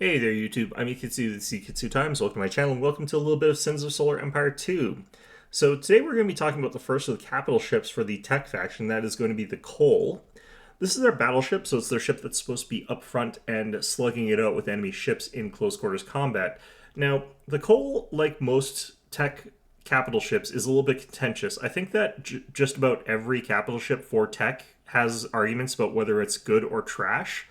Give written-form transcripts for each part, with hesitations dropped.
Hey there YouTube, I'm Ikitsu with Ikitsu Times. Welcome to my channel and welcome to a little bit of Sins of Solar Empire 2. So today we're going to be talking about the first of the capital ships for the tech faction. That is going to be the Coal. This is their battleship, so it's their ship that's supposed to be up front and slugging it out with enemy ships in close quarters combat. Now, the Coal, like most tech capital ships, is a little bit contentious. I think that just about every capital ship for tech has arguments about whether it's good or trash,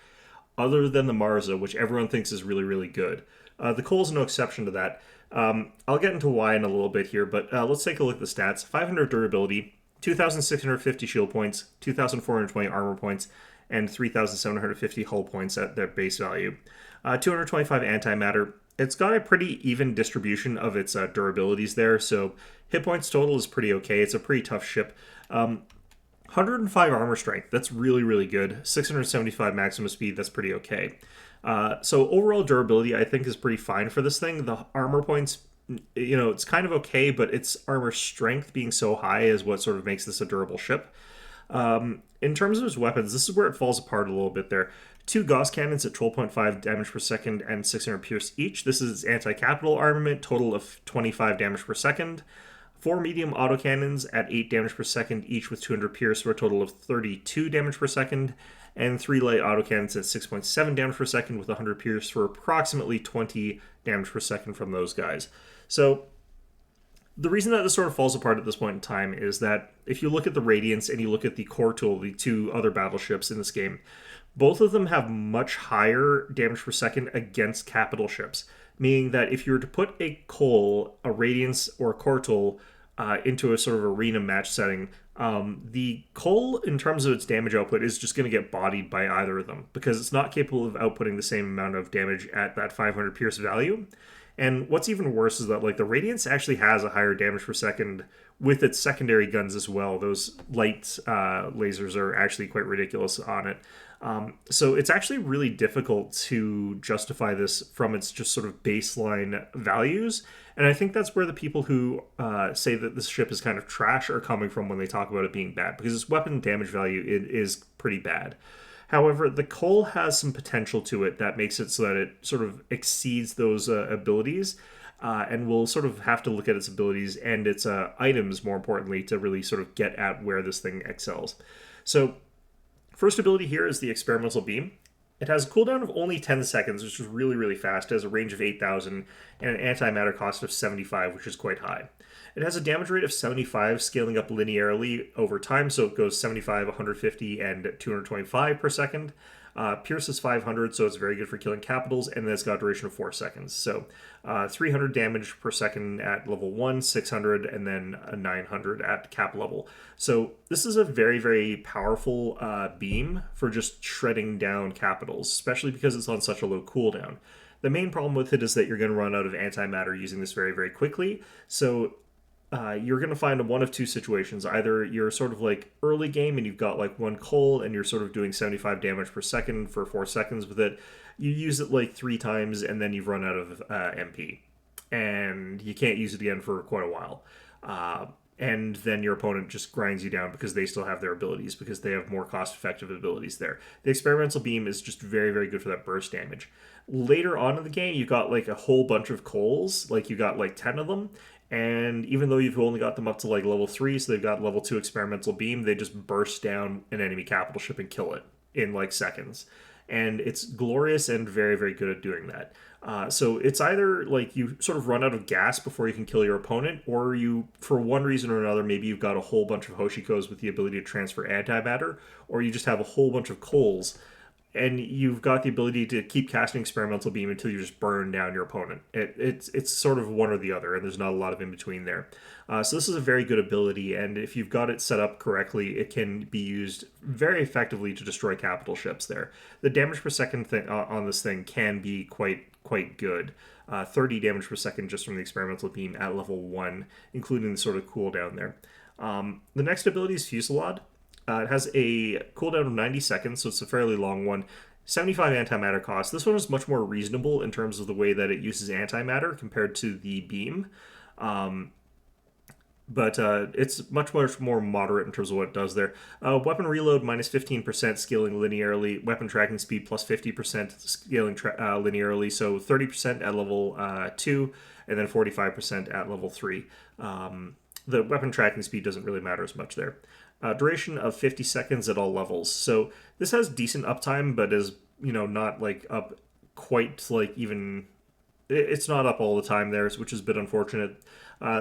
other than the Marza, which everyone thinks is really, really good. The Coal is no exception to that. I'll get into why in a little bit here, but let's take a look at the stats. 500 durability, 2,650 shield points, 2,420 armor points, and 3,750 hull points at their base value. 225 antimatter. It's got a pretty even distribution of its durabilities there, so hit points total is pretty okay. It's a pretty tough ship. 105 armor strength, that's really, really good. 675 maximum speed, that's pretty okay. So overall durability, I think, is pretty fine for this thing. The armor points, it's kind of okay, but its armor strength being so high is what sort of makes this a durable ship. In terms of its weapons, this is where it falls apart a little bit there. 2 Gauss cannons at 12.5 damage per second and 600 pierce each. This is its anti-capital armament, total of 25 damage per second. 4 medium autocannons at 8 damage per second, each with 200 pierce for a total of 32 damage per second, and 3 light autocannons at 6.7 damage per second with 100 pierce for approximately 20 damage per second from those guys. So the reason that this sort of falls apart at this point in time is that if you look at the Radiance and you look at the Core Tool, the 2 other battleships in this game, both of them have much higher damage per second against capital ships, meaning that if you were to put a Coal, a Radiance, or a Core Tool into a sort of arena match setting, the Coal, in terms of its damage output, is just going to get bodied by either of them because it's not capable of outputting the same amount of damage at that 500 pierce value. And what's even worse is that the Radiance actually has a higher damage per second with its secondary guns as well. Those light lasers are actually quite ridiculous on it. So it's actually really difficult to justify this from its just sort of baseline values. And I think that's where the people who say that this ship is kind of trash are coming from when they talk about it being bad, because its weapon damage value is pretty bad. However, the Coal has some potential to it that makes it so that it sort of exceeds those abilities, and we'll sort of have to look at its abilities and its items, more importantly, to really sort of get at where this thing excels. So, first ability here is the Experimental Beam. It has a cooldown of only 10 seconds, which is really, really fast. It has a range of 8,000 and an antimatter cost of 75, which is quite high. It has a damage rate of 75, scaling up linearly over time, so it goes 75, 150, and 225 per second. Pierce is 500, so it's very good for killing capitals, and then it's got a duration of 4 seconds. So 300 damage per second at level 1, 600, and then 900 at cap level. So this is a very, very powerful beam for just shredding down capitals, especially because it's on such a low cooldown. The main problem with it is that you're going to run out of antimatter using this very, very quickly. So you're going to find one of two situations. Either you're sort of early game and you've got 1 Coal and you're sort of doing 75 damage per second for 4 seconds with it. You use it 3 times and then you've run out of MP. And you can't use it again for quite a while. And then your opponent just grinds you down because they still have their abilities, because they have more cost-effective abilities there. The Experimental Beam is just very, very good for that burst damage. Later on in the game, you got a whole bunch of Coals. You got 10 of them. And even though you've only got them up to level 3, so they've got level 2 Experimental Beam, they just burst down an enemy capital ship and kill it in seconds. And it's glorious and very, very good at doing that. So it's either you sort of run out of gas before you can kill your opponent, or you, for one reason or another, maybe you've got a whole bunch of Hoshikos with the ability to transfer antimatter, or you just have a whole bunch of Coals and you've got the ability to keep casting Experimental Beam until you just burn down your opponent. It's sort of one or the other, and there's not a lot of in between there. So this is a very good ability, and if you've got it set up correctly, it can be used very effectively to destroy capital ships there. The damage per second thing on this thing can be quite good. 30 damage per second just from the Experimental Beam at level 1, including the sort of cooldown there. The next ability is Fusillade. It has a cooldown of 90 seconds, so it's a fairly long one. 75 antimatter cost. This one is much more reasonable in terms of the way that it uses antimatter compared to the beam. but it's much more moderate in terms of what it does there. Weapon reload minus 15% scaling linearly. Weapon tracking speed plus 50% scaling linearly. So 30% at level 2, and then 45% at level 3. The weapon tracking speed doesn't really matter as much there. Duration of 50 seconds at all levels. So this has decent uptime, but is not like up quite like even it's not up all the time there, which is a bit unfortunate.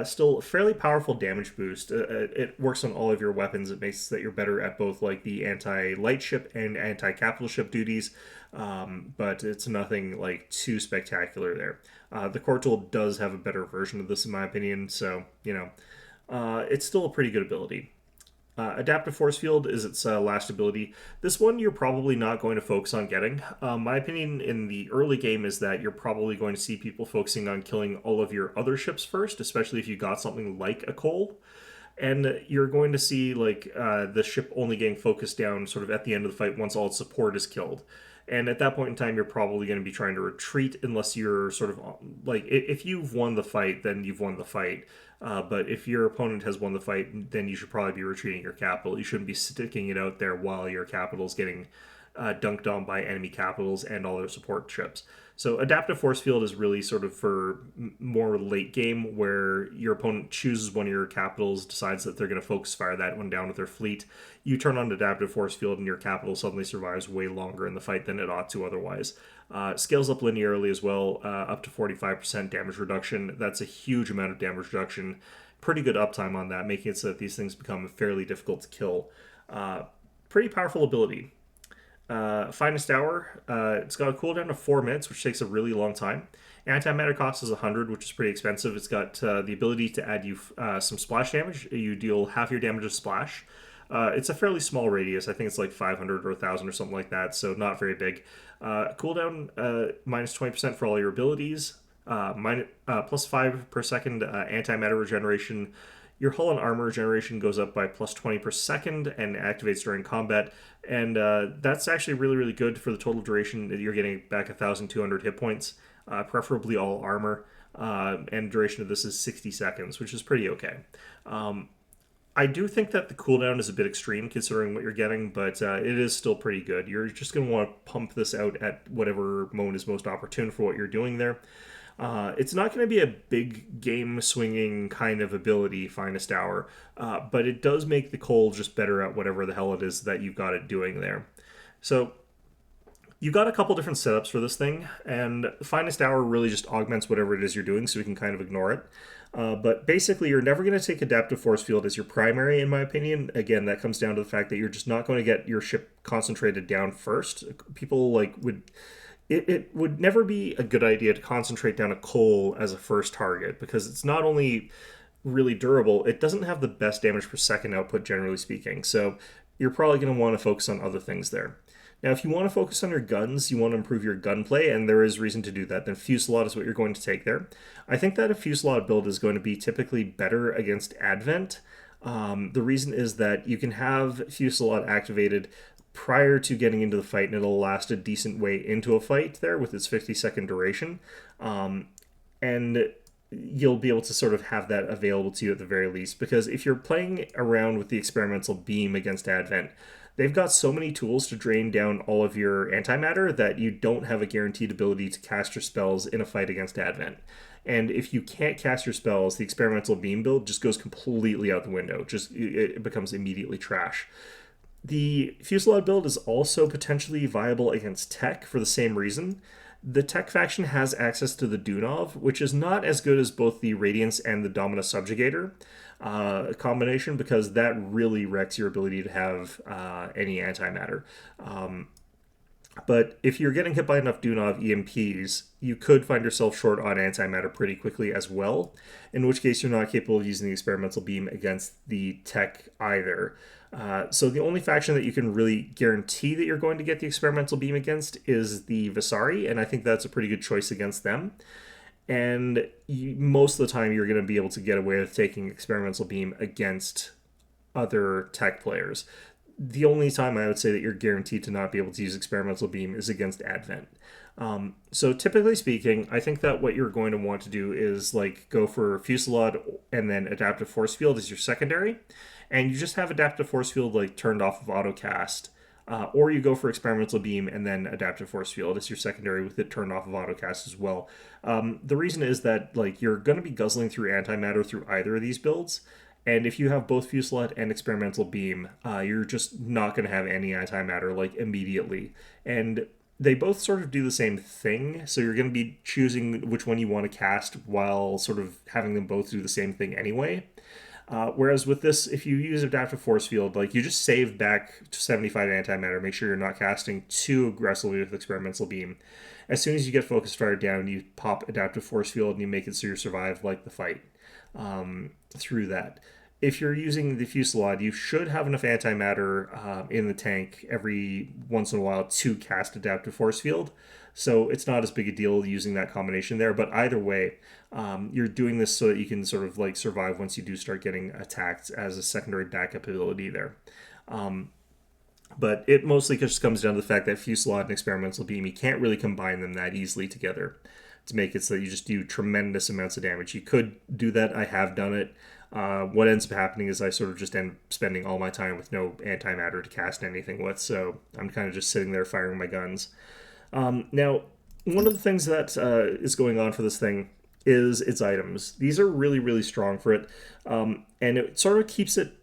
Still, fairly powerful damage boost. It works on all of your weapons. It makes that you're better at both like the anti-light ship and anti-capital ship duties, but it's nothing like too spectacular there. The core tool does have a better version of this, in my opinion. So it's still a pretty good ability. Adaptive Force Field is its last ability. This one you're probably not going to focus on getting. My opinion in the early game is that you're probably going to see people focusing on killing all of your other ships first, especially if you got something like a coal. And you're going to see like the ship only getting focused down sort of at the end of the fight once all its support is killed. And at that point in time, you're probably going to be trying to retreat unless you're sort of like if you've won the fight, then you've won the fight. But if your opponent has won the fight, then you should probably be retreating your capital. You shouldn't be sticking it out there while your capital is getting dunked on by enemy capitals and all their support ships. So adaptive force field is really sort of for more late game where your opponent chooses one of your capitals, decides that they're going to focus fire that one down with their fleet. You turn on adaptive force field and your capital suddenly survives way longer in the fight than it ought to otherwise. Scales up linearly as well, up to 45% damage reduction. That's a huge amount of damage reduction. Pretty good uptime on that, making it so that these things become fairly difficult to kill. Pretty powerful ability. Finest Hour, it's got a cooldown of 4 minutes, which takes a really long time. Antimatter cost is 100, which is pretty expensive. It's got the ability to add you some splash damage. You deal half your damage of splash. It's a fairly small radius. I think it's like 500 or 1,000 or something like that, so not very big. Cooldown minus 20% for all your abilities. Plus 5 per second antimatter regeneration. Your hull and armor regeneration goes up by plus 20 per second and activates during combat. And that's actually really, really good for the total duration. You're getting back 1,200 hit points, preferably all armor. And duration of this is 60 seconds, which is pretty okay. I do think that the cooldown is a bit extreme considering what you're getting, but it is still pretty good. You're just going to want to pump this out at whatever moment is most opportune for what you're doing there. It's not going to be a big game swinging kind of ability, Finest Hour, but it does make the coal just better at whatever the hell it is that you've got it doing there. So you got a couple different setups for this thing, and Finest Hour really just augments whatever it is you're doing, so we can kind of ignore it. But basically, you're never going to take Adaptive Force Field as your primary, in my opinion. Again, that comes down to the fact that you're just not going to get your ship concentrated down first. People would. It would never be a good idea to concentrate down a coal as a first target because it's not only really durable, it doesn't have the best damage per second output, generally speaking. So you're probably going to want to focus on other things there. Now, if you want to focus on your guns, you want to improve your gunplay, and there is reason to do that, then Fusillade is what you're going to take there. I think that a Fusillade build is going to be typically better against Advent. The reason is that you can have Fusillade activated prior to getting into the fight, and it'll last a decent way into a fight there with its 50-second duration. And you'll be able to sort of have that available to you at the very least, because if you're playing around with the experimental beam against Advent, they've got so many tools to drain down all of your antimatter that you don't have a guaranteed ability to cast your spells in a fight against Advent. And if you can't cast your spells, the experimental beam build just goes completely out the window. It becomes immediately trash. The Fusillade build is also potentially viable against Tech for the same reason. The Tech faction has access to the Dunov, which is not as good as both the Radiance and the Domina Subjugator combination, because that really wrecks your ability to have any antimatter. But if you're getting hit by enough Dunov EMPs, you could find yourself short on antimatter pretty quickly as well, in which case you're not capable of using the experimental beam against the Tech either. So the only faction that you can really guarantee that you're going to get the experimental beam against is the Visari, and I think that's a pretty good choice against them. And most of the time you're going to be able to get away with taking experimental beam against other Tech players. the only time I would say that you're guaranteed to not be able to use experimental beam is against advent. So typically speaking, I think that what you're going to want to do is like go for fusillade and then adaptive force field as your secondary, and you just have adaptive force field like turned off of autocast. Or you go for experimental beam and then adaptive force field as your secondary with it turned off of autocast as well. The reason is that like you're going to be guzzling through antimatter through either of these builds, and if you have both fusillade and experimental beam, you're just not going to have any antimatter like immediately. And they both sort of do the same thing, so you're going to be choosing which one you want to cast while sort of having them both do the same thing anyway. Whereas with this, if you use adaptive force field, like you just save back to 75 antimatter, make sure you're not casting too aggressively with experimental beam. As soon as you get focus fire down, you pop adaptive force field and you make it so you survive like the fight through that. If you're using the fusillade, you should have enough antimatter in the tank every once in a while to cast adaptive force field. So it's not as big a deal using that combination there. But either way, you're doing this so that you can sort of like survive once you do start getting attacked as a secondary backup ability there. But it mostly just comes down to the fact that fusillade and experimental beam, you can't really combine them that easily together to make it so that you just do tremendous amounts of damage. You could do that. I have done it. What ends up happening is I sort of just end up spending all my time with no antimatter to cast anything with, so I'm kind of just sitting there firing my guns. Now, one of the things that is going on for this thing is its items. These are really, really strong for it, and it sort of keeps it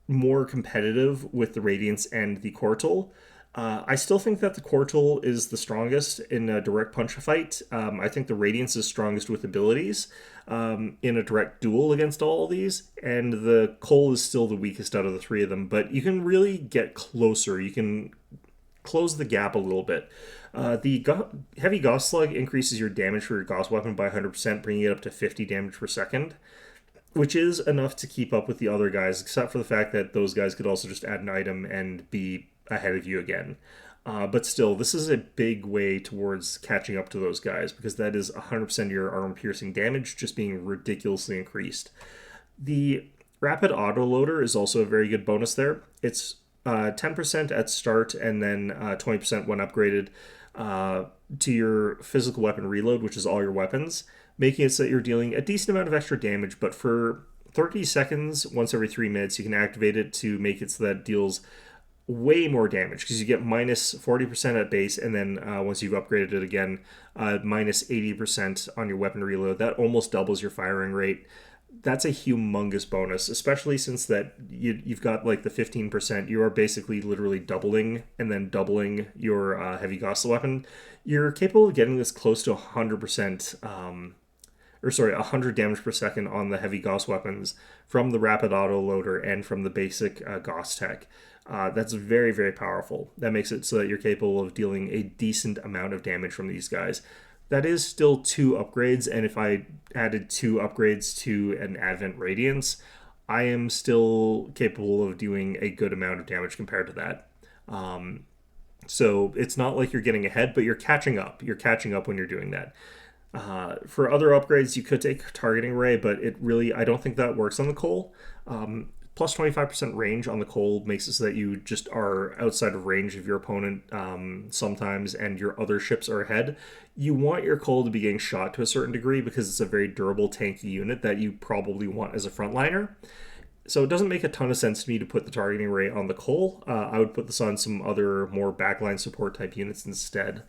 more competitive with the Radiance and the Cortal. I still think that the Cortal is the strongest in a direct punch fight. I think the Radiance is strongest with abilities in a direct duel against all of these, and the Cole is still the weakest out of the three of them, but you can really get closer. You can close the gap a little bit. The Heavy Gauss Slug increases your damage for your Gauss weapon by 100%, bringing it up to 50 damage per second, which is enough to keep up with the other guys, except for the fact that those guys could also just add an item and be ahead of you again. But still, this is a big way towards catching up to those guys, because that is 100% of your armor-piercing damage just being ridiculously increased. The Rapid Autoloader is also a very good bonus there. It's 10% at start and then 20% when upgraded to your physical weapon reload, which is all your weapons, making it so that you're dealing a decent amount of extra damage, but for 30 seconds, once every 3 minutes, you can activate it to make it so that it deals way more damage, because you get minus 40% at base, and then once you've upgraded it again, minus 80% on your weapon reload. That almost doubles your firing rate. That's a humongous bonus, especially since that you've got like the 15%. You are basically literally doubling and then doubling your heavy Gauss weapon. You're capable of getting this close to 100%, 100 damage per second on the heavy Gauss weapons from the rapid auto loader and from the basic Gauss tech. That's very, very powerful. That makes it so that you're capable of dealing a decent amount of damage from these guys. That is still 2 upgrades, and if I added 2 upgrades to an Advent Radiance, I am still capable of doing a good amount of damage compared to that. So it's not like you're getting ahead, but you're catching up. You're catching up when you're doing that. For other upgrades, you could take Targeting Ray, but I don't think that works on the Cole. Plus 25% range on the Cole makes it so that you just are outside of range of your opponent sometimes, and your other ships are ahead. You want your Cole to be getting shot to a certain degree because it's a very durable, tanky unit that you probably want as a frontliner. So it doesn't make a ton of sense to me to put the Targeting Ray on the Cole. I would put this on some other more backline support type units instead.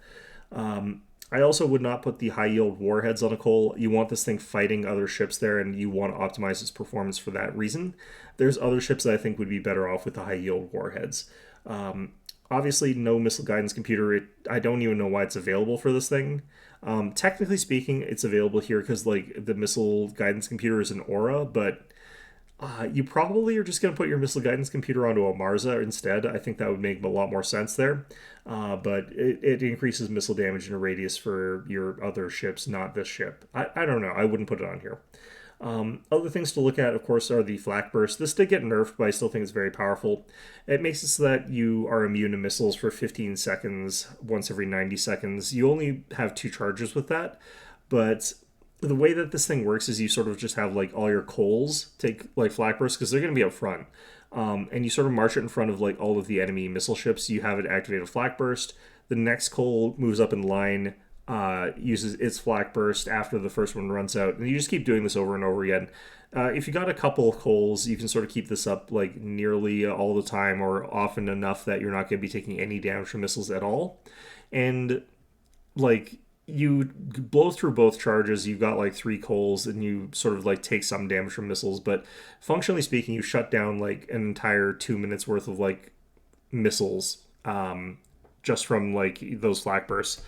I also would not put the high yield warheads on a Cole. You want this thing fighting other ships there, and you want to optimize its performance for that reason. There's other ships that I think would be better off with the high yield warheads. Obviously, no missile guidance computer. I don't even know why it's available for this thing. Technically speaking, it's available here because like the missile guidance computer is an aura, but you probably are just going to put your missile guidance computer onto a Marza instead. I think that would make a lot more sense there. But it increases missile damage in a radius for your other ships, not this ship. I don't know. I wouldn't put it on here. Other things to look at, of course, are the flak burst. This did get nerfed, but I still think it's very powerful. It makes it so that you are immune to missiles for 15 seconds once every 90 seconds. You only have 2 charges with that, but the way that this thing works is you sort of just have like all your Coles take like flak bursts because they're going to be up front. and you sort of march it in front of like all of the enemy missile ships. You have it activate a flak burst. The next coal moves up in line, uses its flak burst after the first one runs out, and you just keep doing this over and over again. If you got a couple of coals, you can sort of keep this up like nearly all the time, or often enough that you're not going to be taking any damage from missiles at all. And like you blow through both charges, you've got like three coals, and you sort of like take some damage from missiles. But functionally speaking, you shut down like an entire 2 minutes worth of like missiles, just from like those flak bursts.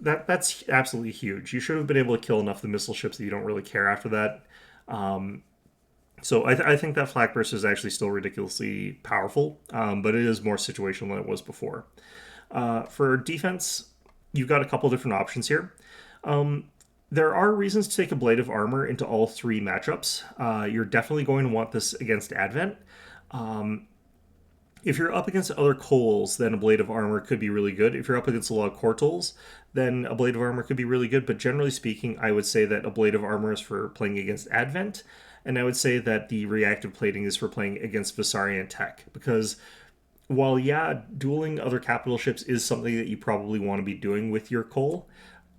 That's absolutely huge. You should have been able to kill enough of the missile ships that you don't really care after that. So I think that flak burst is actually still ridiculously powerful, but it is more situational than it was before. For defense, you've got a couple different options here. There are reasons to take a Blade of Armor into all three matchups. You're definitely going to want this against Advent. If you're up against other coals, then a Blade of Armor could be really good. If you're up against a lot of Cortals, then a Blade of Armor could be really good. But generally speaking, I would say that a Blade of Armor is for playing against Advent, and I would say that the reactive plating is for playing against Visarion tech. Because while, yeah, dueling other capital ships is something that you probably want to be doing with your coal,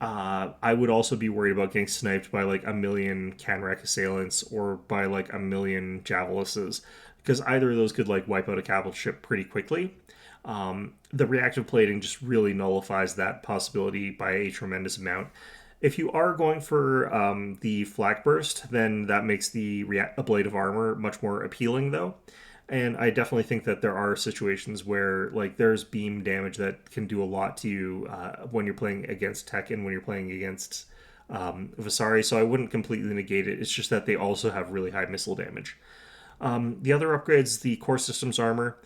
I would also be worried about getting sniped by like a million Canrack assailants or by like a million Javelises, because either of those could like wipe out a capital ship pretty quickly. The reactive plating just really nullifies that possibility by a tremendous amount. If you are going for the flak burst, then that makes the a Blade of Armor much more appealing, though. And I definitely think that there are situations where like there's beam damage that can do a lot to you when you're playing against tech and when you're playing against Visari. So I wouldn't completely negate it. It's just that they also have really high missile damage. The other upgrades, the core systems armor.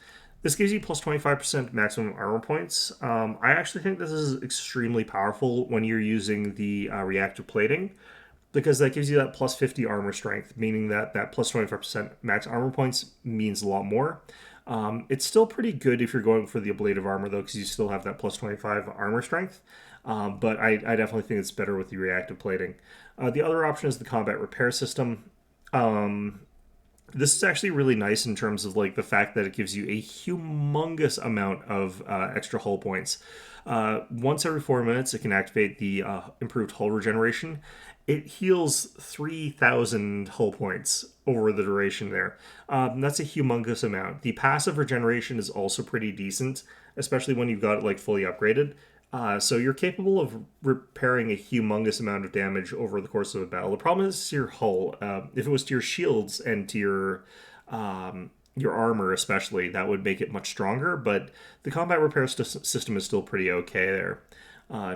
This gives you plus 25% maximum armor points. I actually think this is extremely powerful when you're using the reactive plating, because that gives you that plus 50 armor strength, meaning that that plus 25% max armor points means a lot more. It's still pretty good if you're going for the ablative armor, though, because you still have that plus 25 armor strength. But I definitely think it's better with the reactive plating. The other option is the combat repair system. This is actually really nice in terms of like the fact that it gives you a humongous amount of extra hull points. Once every 4 minutes, it can activate the improved hull regeneration. It heals 3,000 hull points over the duration there. That's a humongous amount. The passive regeneration is also pretty decent, especially when you've got it like fully upgraded. So you're capable of repairing a humongous amount of damage over the course of a battle. The problem is to your hull. If it was to your shields and to your armor especially, that would make it much stronger. But the combat repair system is still pretty okay there,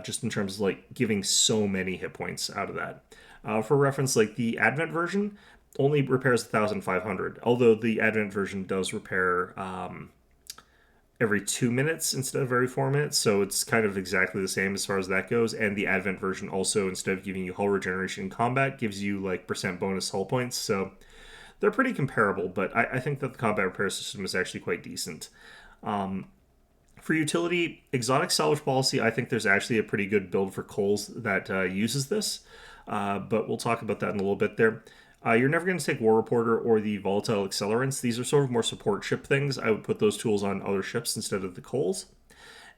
just in terms of like giving so many hit points out of that. For reference, like the Advent version only repairs 1,500, although the Advent version does repair every 2 minutes instead of every 4 minutes, so it's kind of exactly the same as far as that goes. And the Advent version also, instead of giving you hull regeneration in combat, gives you like percent bonus hull points, so they're pretty comparable, but I think that the combat repair system is actually quite decent. For utility, exotic salvage policy, I think there's actually a pretty good build for coals that uses this, but we'll talk about that in a little bit there. You're never going to take War Reporter or the Volatile Accelerants. These are sort of more support ship things. I would put those tools on other ships instead of the coals.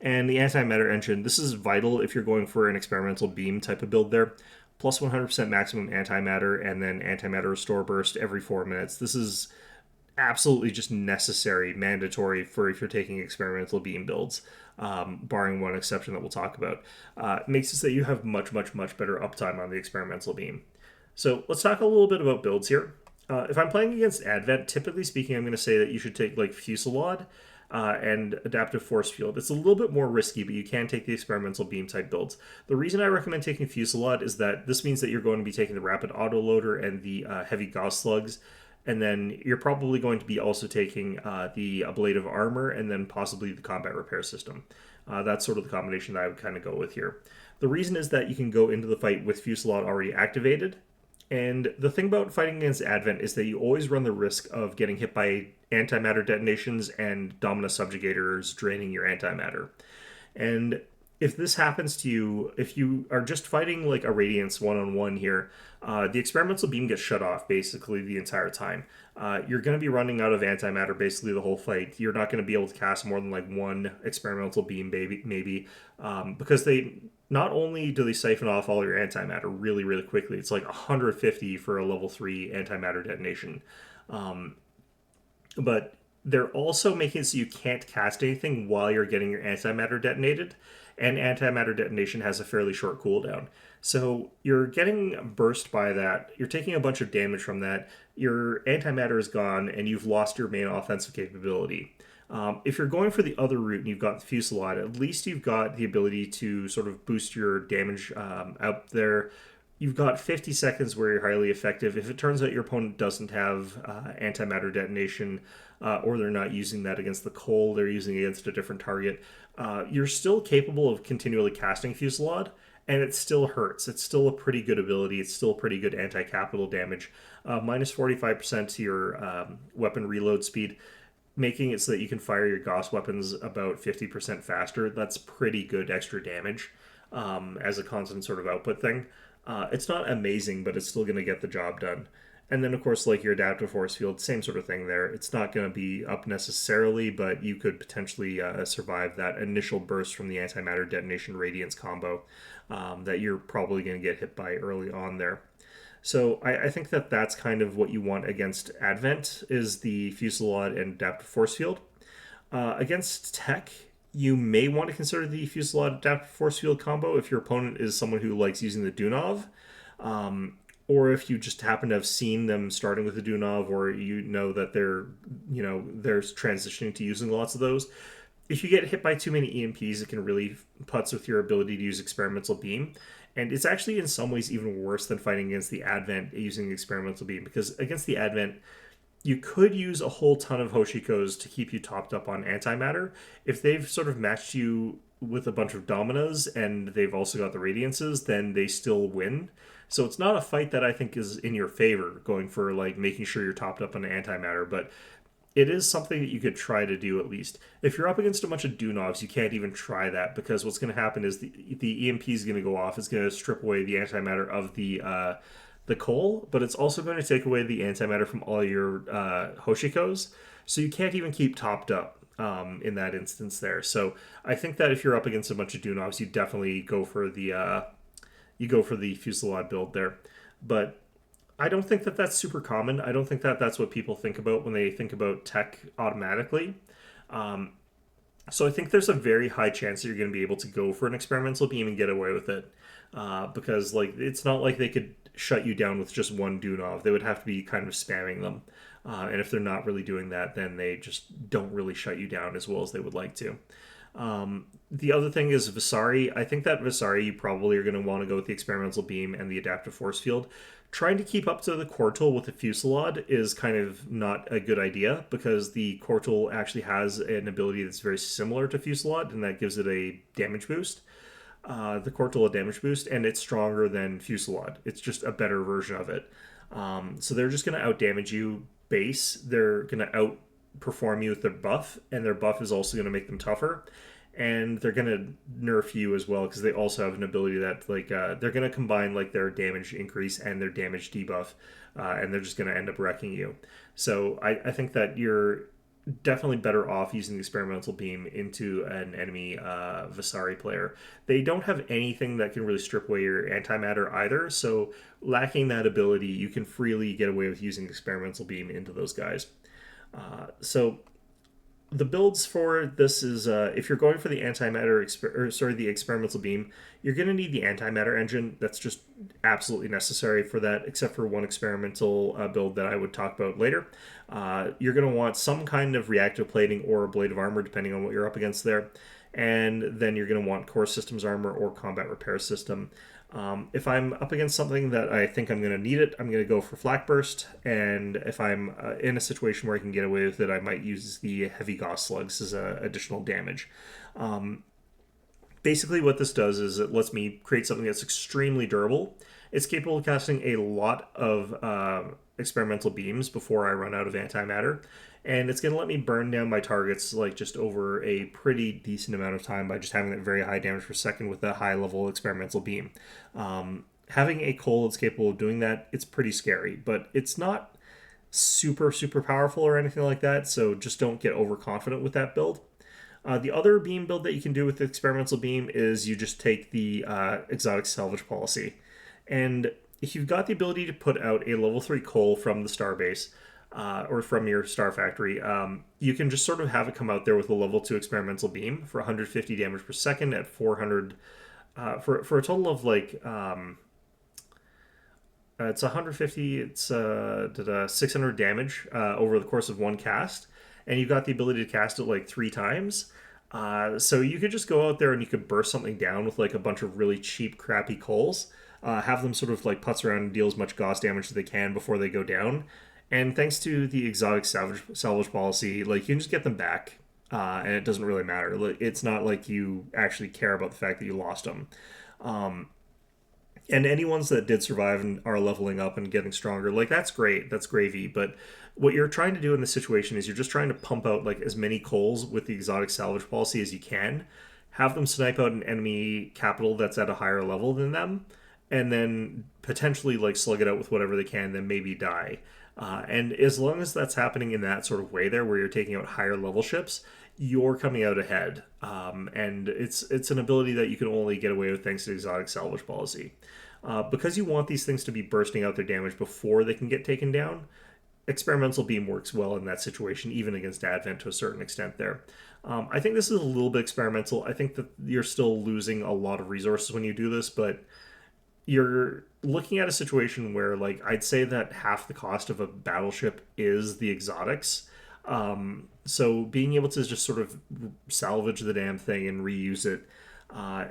And the Antimatter Engine, this is vital if you're going for an experimental beam type of build there. Plus 100% maximum antimatter, and then antimatter restore burst every 4 minutes. This is absolutely just necessary, mandatory for if you're taking experimental beam builds, barring one exception that we'll talk about. It makes it so that you have much, much, much better uptime on the experimental beam. So let's talk a little bit about builds here. If I'm playing against Advent, typically speaking, I'm going to say that you should take like Fusillade and Adaptive Force Field. It's a little bit more risky, but you can take the experimental beam type builds. The reason I recommend taking Fusillade is that this means that you're going to be taking the Rapid Autoloader and the Heavy Gauss Slugs, and then you're probably going to be also taking the Ablative Armor and then possibly the Combat Repair System. That's sort of the combination that I would kind of go with here. The reason is that you can go into the fight with Fusillade already activated. And the thing about fighting against Advent is that you always run the risk of getting hit by antimatter detonations and Dominus Subjugators draining your antimatter. And if this happens to you, if you are just fighting like a Radiance one-on-one here, the experimental beam gets shut off basically the entire time. You're going to be running out of antimatter basically the whole fight. You're not going to be able to cast more than like one experimental beam, maybe, because they not only do they siphon off all your antimatter really, really quickly. It's like 150 for a level 3 antimatter detonation, but they're also making it so you can't cast anything while you're getting your antimatter detonated, and antimatter detonation has a fairly short cooldown. So you're getting burst by that. You're taking a bunch of damage from that. Your antimatter is gone, and you've lost your main offensive capability. If you're going for the other route and you've got the Fusillade, at least you've got the ability to sort of boost your damage out there. You've got 50 seconds where you're highly effective. If it turns out your opponent doesn't have antimatter detonation, or they're not using that against the coal, they're using it against a different target, you're still capable of continually casting Fusillade, and it still hurts. It's still a pretty good ability. It's still pretty good anti-capital damage. Minus 45% to your weapon reload speed, making it so that you can fire your Gauss weapons about 50% faster. That's pretty good extra damage as a constant sort of output thing. It's not amazing, but it's still going to get the job done. And then, of course, like your adaptive force field, same sort of thing there. It's not going to be up necessarily, but you could potentially survive that initial burst from the antimatter detonation radiance combo that you're probably going to get hit by early on there. So I think that that's kind of what you want against Advent, is the Fusillade and adaptive force field. Against Tech, you may want to consider the Fusillade adaptive force field combo if your opponent is someone who likes using the Dunov. Or if you just happen to have seen them starting with the Dunov, or you know that they're transitioning to using lots of those. If you get hit by too many EMPs, it can really putz with your ability to use experimental beam. And it's actually in some ways even worse than fighting against the Advent using experimental beam, because against the Advent, you could use a whole ton of Hoshikos to keep you topped up on antimatter. If they've sort of matched you with a bunch of Dominas and they've also got the Radiances, then they still win. So it's not a fight that I think is in your favor, going for like making sure you're topped up on antimatter, but it is something that you could try to do at least. If you're up against a bunch of Dunovs, you can't even try that, because what's going to happen is the EMP is going to go off. It's going to strip away the antimatter of the coal, but it's also going to take away the antimatter from all your Hoshikos, so you can't even keep topped up in that instance there. So I think that if you're up against a bunch of Dunovs, you definitely go for the Fusillade build there. But I don't think that that's super common. I don't think that that's what people think about when they think about Tech automatically. So I think there's a very high chance that you're going to be able to go for an experimental beam and get away with it, because like it's not like they could shut you down with just one Dunov. They would have to be kind of spamming them, and if they're not really doing that, then they just don't really shut you down as well as they would like to. The other thing is Visari. I think that Visari, you probably are going to want to go with the experimental beam and the adaptive force field. Trying to keep up to the Quartal with the Fusillade is kind of not a good idea, because the Quartal actually has an ability that's very similar to Fusillade, and that gives it a damage boost. The Quartal a damage boost, and it's stronger than Fusillade. It's just a better version of it. So they're just going to outdamage you base. They're going to outperform you with their buff, and their buff is also going to make them tougher. And they're going to nerf you as well, because they also have an ability that like they're going to combine like their damage increase and their damage debuff, and they're just going to end up wrecking you. So I think that you're definitely better off using the experimental beam into an enemy Visari player. They don't have anything that can really strip away your antimatter either, so lacking that ability, you can freely get away with using experimental beam into those guys. So the builds for this is if you're going for the the experimental beam, you're going to need the antimatter engine. That's just absolutely necessary for that, except for one experimental build that I would talk about later. You're going to want some kind of reactive plating or a blade of armor, depending on what you're up against there. And then you're going to want core systems armor or combat repair system. If I'm up against something that I think I'm going to need it, I'm going to go for Flak Burst. And if I'm in a situation where I can get away with it, I might use the Heavy Gauss Slugs as additional damage. Basically, what this does is it lets me create something that's extremely durable. It's capable of casting a lot of experimental beams before I run out of antimatter. and it's going to let me burn down my targets like just over a pretty decent amount of time by just having that very high damage per second with a high level experimental beam. Having a coal that's capable of doing that, it's pretty scary, but it's not super powerful or anything like that, so just don't get overconfident with that build. The other beam build that you can do with the experimental beam is you just take the exotic salvage policy. And if you've got the ability to put out a level 3 coal from the starbase, or from your star factory, you can just sort of have it come out there with a level 2 experimental beam for 150 damage per second at 400, for a total of like, it's 150, it's 600 damage over the course of one cast, and you've got the ability to cast it like 3 times. So you could just go out there and you could burst something down with like a bunch of really cheap, crappy coals, have them sort of like putz around and deal as much Gauss damage as they can before they go down. And thanks to the exotic salvage policy, like you can just get them back, and it doesn't really matter. Like, it's not like you actually care about the fact that you lost them. And any ones that did survive and are leveling up and getting stronger, like that's great, that's gravy. But what you're trying to do in this situation is you're just trying to pump out like as many coals with the exotic salvage policy as you can, have them snipe out an enemy capital that's at a higher level than them, and then potentially like slug it out with whatever they can, then maybe die. And as long as that's happening in that sort of way there, where you're taking out higher level ships, you're coming out ahead. And it's an ability that you can only get away with thanks to exotic salvage policy. Because you want these things to be bursting out their damage before they can get taken down, experimental beam works well in that situation, even against Advent to a certain extent there. I think this is a little bit experimental. I think that you're still losing a lot of resources when you do this, but you're looking at a situation where, like, I'd say that half the cost of a battleship is the exotics. So being able to just sort of salvage the damn thing and reuse it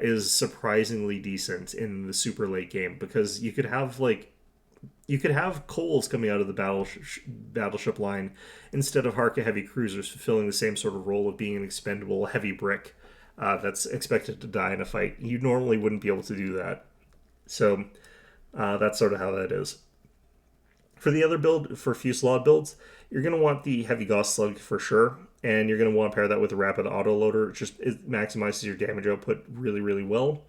is surprisingly decent in the super late game, because you could have coals coming out of the battleship line instead of Harka heavy cruisers fulfilling the same sort of role of being an expendable heavy brick that's expected to die in a fight. You normally wouldn't be able to do that. So that's sort of how that is. For the other build, for Fusillade builds, you're going to want the Heavy Gauss Slug for sure, and you're going to want to pair that with a Rapid Autoloader. It maximizes your damage output really well.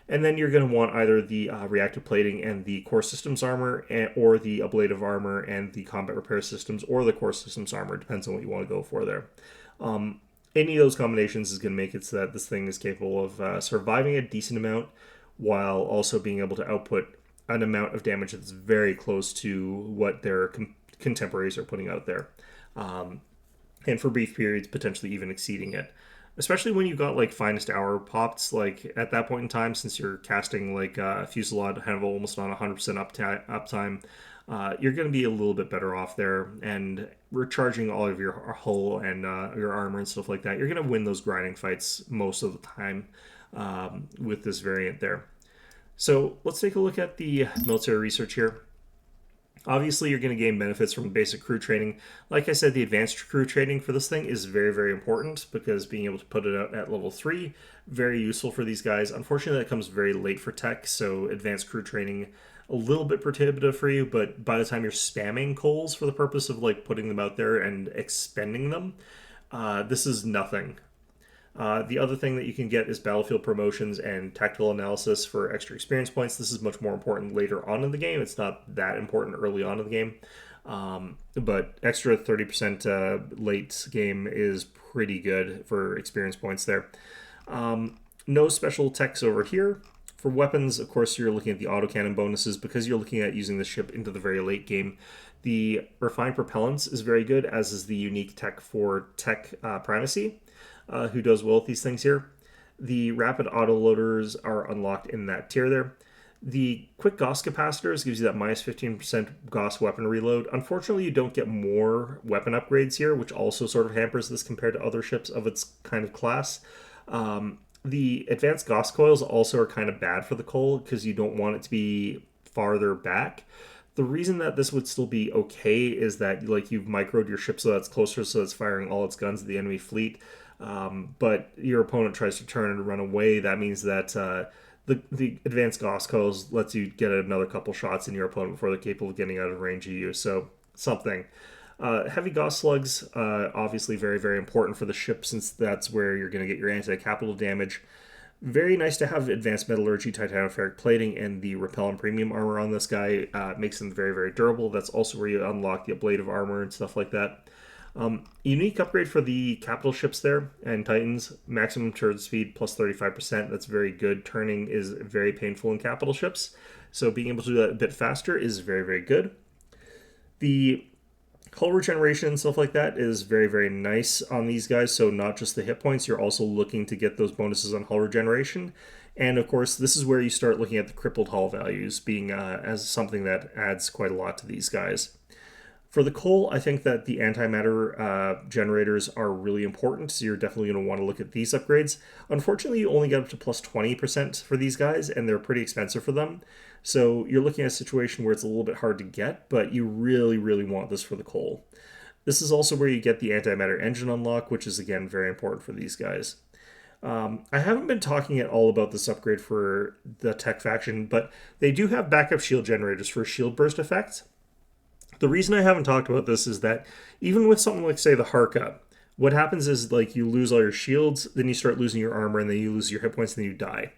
And then you're going to want either the Reactive Plating and the Core Systems Armor, or the Ablative Armor and the Combat Repair Systems, or the Core Systems Armor. Depends on what you want to go for there. Any of those combinations is going to make it so that this thing is capable of surviving a decent amount, while also being able to output an amount of damage that's very close to what their contemporaries are putting out there. And for brief periods, potentially even exceeding it. Especially when you got like Finest Hour popped, like at that point in time, since you're casting like Fusillade kind of almost on 100% uptime, you're going to be a little bit better off there, and recharging all of your hull and your armor and stuff like that. You're going to win those grinding fights most of the time with this variant there. So let's take a look at the military research here. Obviously, you're going to gain benefits from basic crew training. Like I said, the advanced crew training for this thing is very important, because being able to put it out at level 3, very useful for these guys. Unfortunately, that comes very late for tech, so advanced crew training, a little bit prohibitive for you, but by the time you're spamming coals for the purpose of like putting them out there and expending them, this is nothing. The other thing that you can get is battlefield promotions and tactical analysis for extra experience points. This is much more important later on in the game. It's not that important early on in the game. But extra 30% late game is pretty good for experience points there. No special techs over here. For weapons, of course, you're looking at the autocannon bonuses, because you're looking at using the ship into the very late game. The refined propellants is very good, as is the unique tech for tech primacy. Who does well with these things here. The rapid autoloaders are unlocked in that tier there. The quick Gauss capacitors gives you that minus 15% Gauss weapon reload. Unfortunately, you don't get more weapon upgrades here, which also sort of hampers this compared to other ships of its kind of class. The advanced Gauss coils also are kind of bad for the coal, because you don't want it to be farther back. The reason that this would still be okay is that like you've microed your ship so that's closer, so it's firing all its guns at the enemy fleet. But your opponent tries to turn and run away. That means that the advanced Gauss coils lets you get another couple shots in your opponent before they're capable of getting out of range of you. So something. Heavy Gauss slugs, obviously very, very important for the ship since that's where you're going to get your anti-capital damage. Very nice to have advanced metallurgy, titanoferric plating, and the repel and premium armor on this guy. Makes them very, very durable. That's also where you unlock the ablative armor and stuff like that. Unique upgrade for the capital ships there and Titans. Maximum turn speed plus 35%. That's very good. Turning is very painful in capital ships. So being able to do that a bit faster is very, very good. The hull regeneration and stuff like that is very, very nice on these guys. So not just the hit points, you're also looking to get those bonuses on hull regeneration. And of course, this is where you start looking at the crippled hull values being as something that adds quite a lot to these guys. For the coal, I think that the antimatter generators are really important, so you're definitely going to want to look at these upgrades. Unfortunately, you only get up to plus 20% for these guys, and they're pretty expensive for them. So you're looking at a situation where it's a little bit hard to get, but you really, really want this for the coal. This is also where you get the antimatter engine unlock, which is, again, very important for these guys. I haven't been talking at all about this upgrade for the tech faction, but they do have backup shield generators for shield burst effects. The reason I haven't talked about this is that even with something like, say, the Harka, what happens is, like, you lose all your shields, then you start losing your armor, and then you lose your hit points, and then you die.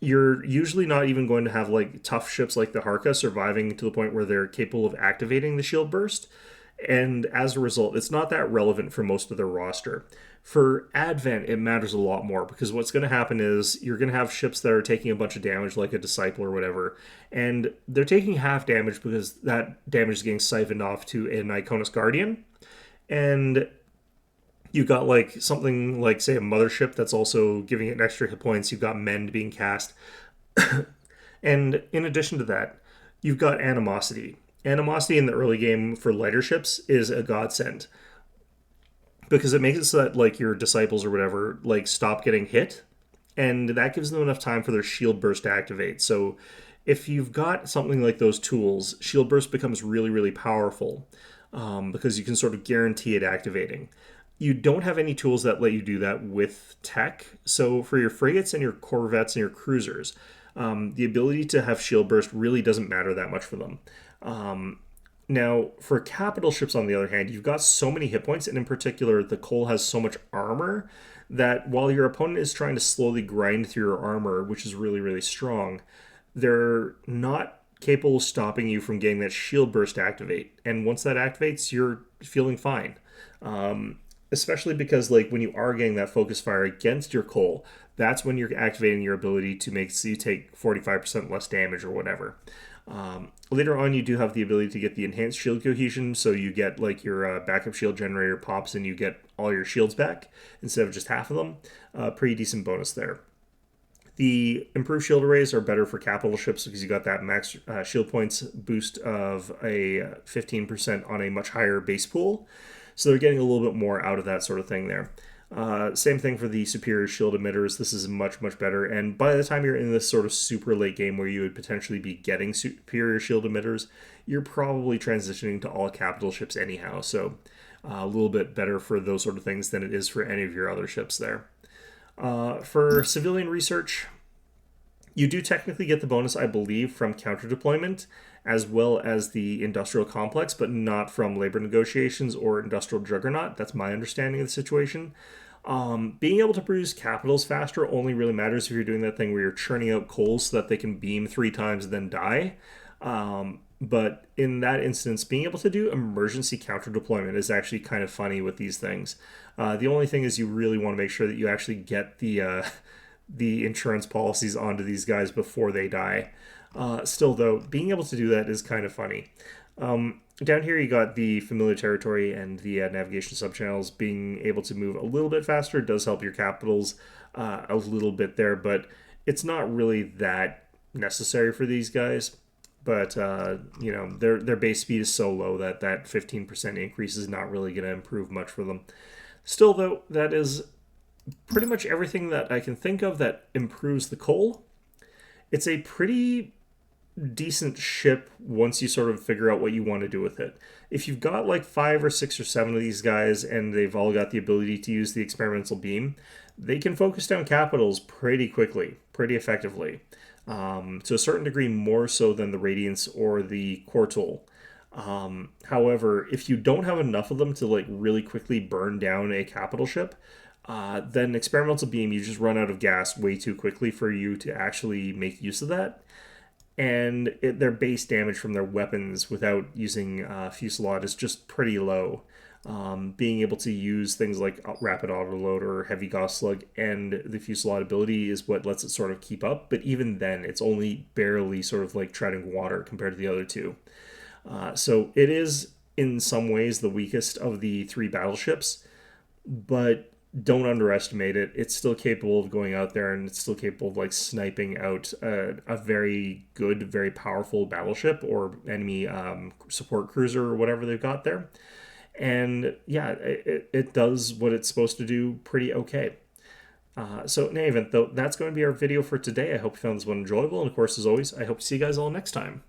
You're usually not even going to have, like, tough ships like the Harka surviving to the point where they're capable of activating the shield burst. And as a result, it's not that relevant for most of their roster. For Advent, it matters a lot more because what's going to happen is you're going to have ships that are taking a bunch of damage, like a Disciple or whatever, and they're taking half damage because that damage is getting siphoned off to an Iconus Guardian. And you've got like something like, say, a Mothership that's also giving it extra hit points. You've got Mend being cast. And in addition to that, you've got Animosity. Animosity in the early game for lighter ships is a godsend because it makes it so that like your disciples or whatever like stop getting hit, and that gives them enough time for their shield burst to activate. So if you've got something like those tools, shield burst becomes really, really powerful because you can sort of guarantee it activating. You don't have any tools that let you do that with tech. So for your frigates and your corvettes and your cruisers, the ability to have shield burst really doesn't matter that much for them. Now, for capital ships, on the other hand, you've got so many hit points, and in particular, the coal has so much armor that while your opponent is trying to slowly grind through your armor, which is really, really strong, they're not capable of stopping you from getting that shield burst activate. And once that activates, you're feeling fine. Especially because like when you are getting that focus fire against your coal, that's when you're activating your ability to make so you take 45% less damage or whatever. Later on, you do have the ability to get the enhanced shield cohesion, so you get like your backup shield generator pops and you get all your shields back instead of just half of them. Pretty decent bonus there. The improved shield arrays are better for capital ships because you got that max shield points boost of a 15% on a much higher base pool. So they're getting a little bit more out of that sort of thing there. Same thing for the superior shield emitters. This is much, much better. And by the time you're in this sort of super late game where you would potentially be getting superior shield emitters, you're probably transitioning to all capital ships anyhow. So a little bit better for those sort of things than it is for any of your other ships there. For civilian research, you do technically get the bonus, I believe, from counter deployment as well as the industrial complex, but not from labor negotiations or industrial juggernaut. That's my understanding of the situation. Being able to produce capitals faster only really matters if you're doing that thing where you're churning out coals so that they can beam 3 times and then die. But in that instance, being able to do emergency counter deployment is actually kind of funny with these things. The only thing is you really want to make sure that you actually get the insurance policies onto these guys before they die. Still, though, being able to do that is kind of funny. Down here, you got the familiar territory and the navigation subchannels. Being able to move a little bit faster does help your capitals a little bit there, but it's not really that necessary for these guys. But, you know, their base speed is so low that that 15% increase is not really going to improve much for them. Still, though, that is pretty much everything that I can think of that improves the coal. It's a pretty decent ship once you sort of figure out what you want to do with it. If you've got like 5 or 6 or 7 of these guys and they've all got the ability to use the experimental beam, they can focus down capitals pretty quickly, pretty effectively. To a certain degree more so than the Radiance or the Quartal. However, if you don't have enough of them to like really quickly burn down a capital ship, then experimental beam, you just run out of gas way too quickly for you to actually make use of that. And their base damage from their weapons without using fusillade is just pretty low. Being able to use things like rapid autoload or heavy gauss slug and the fusillade ability is what lets it sort of keep up. But even then, it's only barely sort of like treading water compared to the other two. So it is in some ways the weakest of the three battleships, but don't underestimate it. It's still capable of going out there and it's still capable of like sniping out a very good, very powerful battleship or enemy support cruiser or whatever they've got there. And yeah, it does what it's supposed to do pretty okay. So in any event, though, that's going to be our video for today. I hope you found this one enjoyable. And of course, as always, I hope to see you guys all next time.